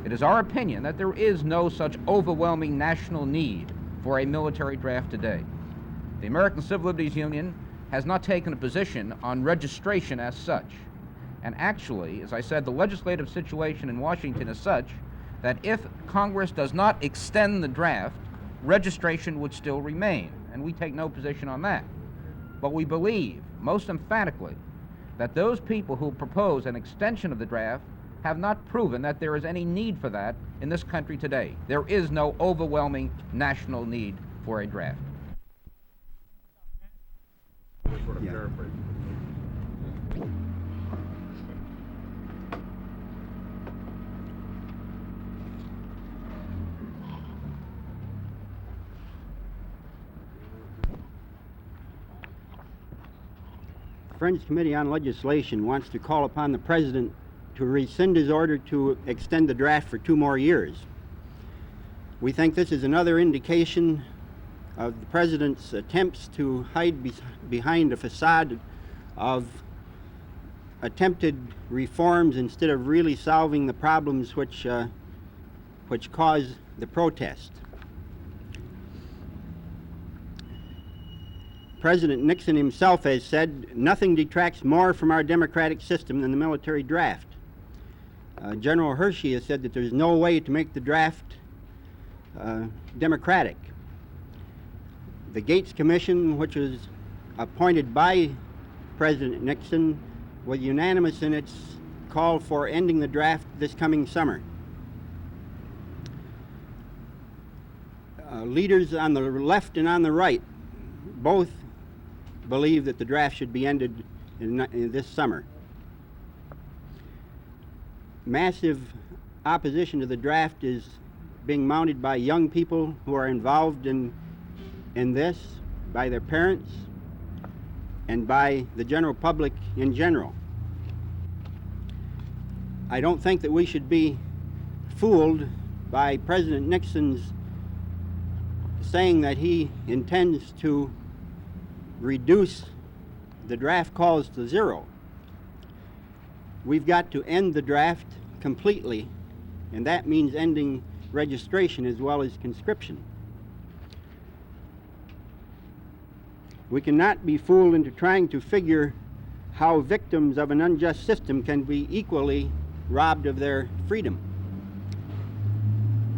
It is our opinion that there is no such overwhelming national need for a military draft today. The American Civil Liberties Union has not taken a position on registration as such. And actually, as I said, the legislative situation in Washington is such that if Congress does not extend the draft, registration would still remain, and we take no position on that. But we believe, most emphatically, that those people who propose an extension of the draft have not proven that there is any need for that in this country today. There is no overwhelming national need for a draft. Yeah. The Friends Committee on Legislation wants to call upon the President to rescind his order to extend the draft for 2 more years. We think this is another indication of the President's attempts to hide behind a facade of attempted reforms instead of really solving the problems which cause the protest. President Nixon himself has said, "Nothing detracts more from our democratic system than the military draft." General Hershey has said that there's no way to make the draft democratic. The Gates Commission, which was appointed by President Nixon, was unanimous in its call for ending the draft this coming summer. Leaders on the left and on the right both believe that the draft should be ended in this summer. Massive opposition to the draft is being mounted by young people who are involved in this, by their parents, and by the general public in general. I don't think that we should be fooled by President Nixon's saying that he intends to reduce the draft calls to 0. We've got to end the draft completely, and that means ending registration as well as conscription. We cannot be fooled into trying to figure how victims of an unjust system can be equally robbed of their freedom.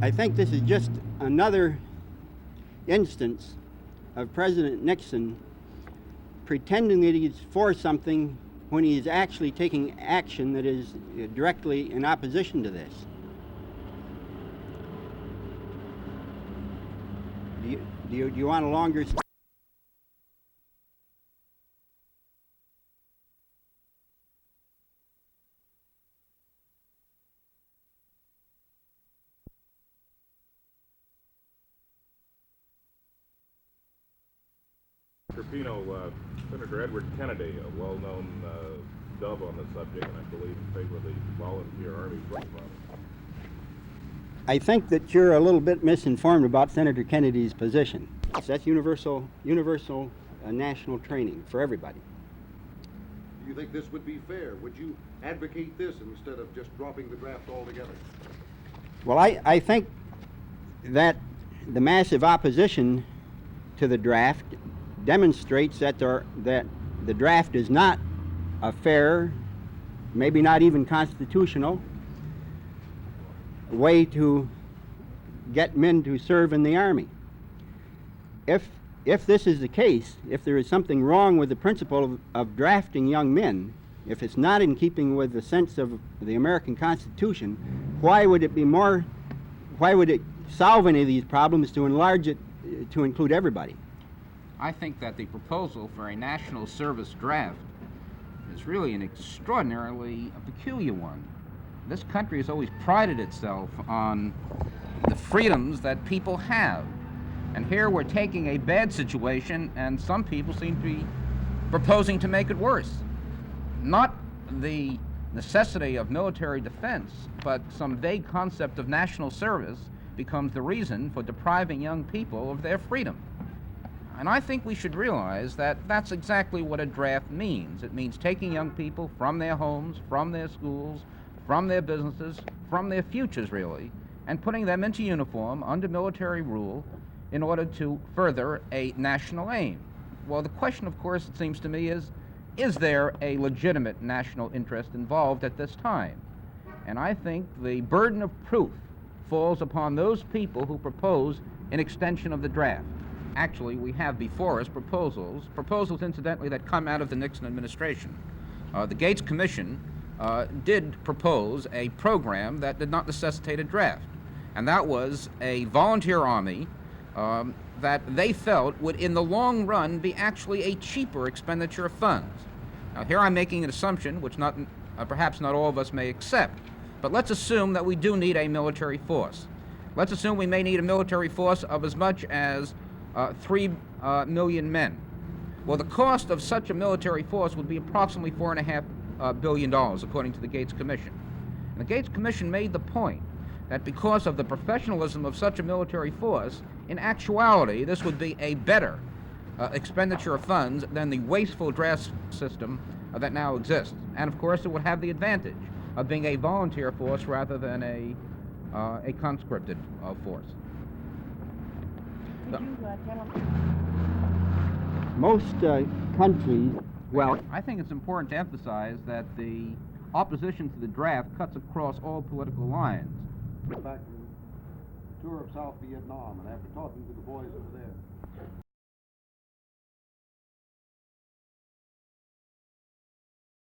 I think this is just another instance of President Nixon pretending that he's for something when he is actually taking action that is directly in opposition to this. Do you want a longer... Senator Edward Kennedy, a well-known dove on the subject, and I believe in favor of the volunteer Army program. I think that you're a little bit misinformed about Senator Kennedy's position. That's universal national training for everybody. Do you think this would be fair? Would you advocate this instead of just dropping the draft altogether? Well, I think that the massive opposition to the draft demonstrates that the draft is not a fair, maybe not even constitutional, way to get men to serve in the Army. If this is the case, if there is something wrong with the principle of drafting young men, if it's not in keeping with the sense of the American Constitution, why would it solve any of these problems to enlarge it to include everybody? I think that the proposal for a national service draft is really an extraordinarily peculiar one. This country has always prided itself on the freedoms that people have. And here we're taking a bad situation, and some people seem to be proposing to make it worse. Not the necessity of military defense, but some vague concept of national service becomes the reason for depriving young people of their freedom. And I think we should realize that that's exactly what a draft means. It means taking young people from their homes, from their schools, from their businesses, from their futures really, and putting them into uniform under military rule in order to further a national aim. Well, the question, of course, it seems to me, is there a legitimate national interest involved at this time? And I think the burden of proof falls upon those people who propose an extension of the draft. Actually, we have before us proposals incidentally that come out of the Nixon administration. The Gates Commission did propose a program that did not necessitate a draft, and that was a volunteer army that they felt would in the long run be actually a cheaper expenditure of funds. Now here I'm making an assumption which perhaps not all of us may accept, but let's assume that we do need a military force. Let's assume we may need a military force of as much as 3 million men. Well, the cost of such a military force would be approximately $4.5 billion, according to the Gates Commission. And the Gates Commission made the point that because of the professionalism of such a military force, in actuality, this would be a better expenditure of funds than the wasteful draft system that now exists. And of course, it would have the advantage of being a volunteer force rather than a conscripted force. Most countries, well, I think it's important to emphasize that the opposition to the draft cuts across all political lines. Back from a tour of South Vietnam, and after talking to the boys over there,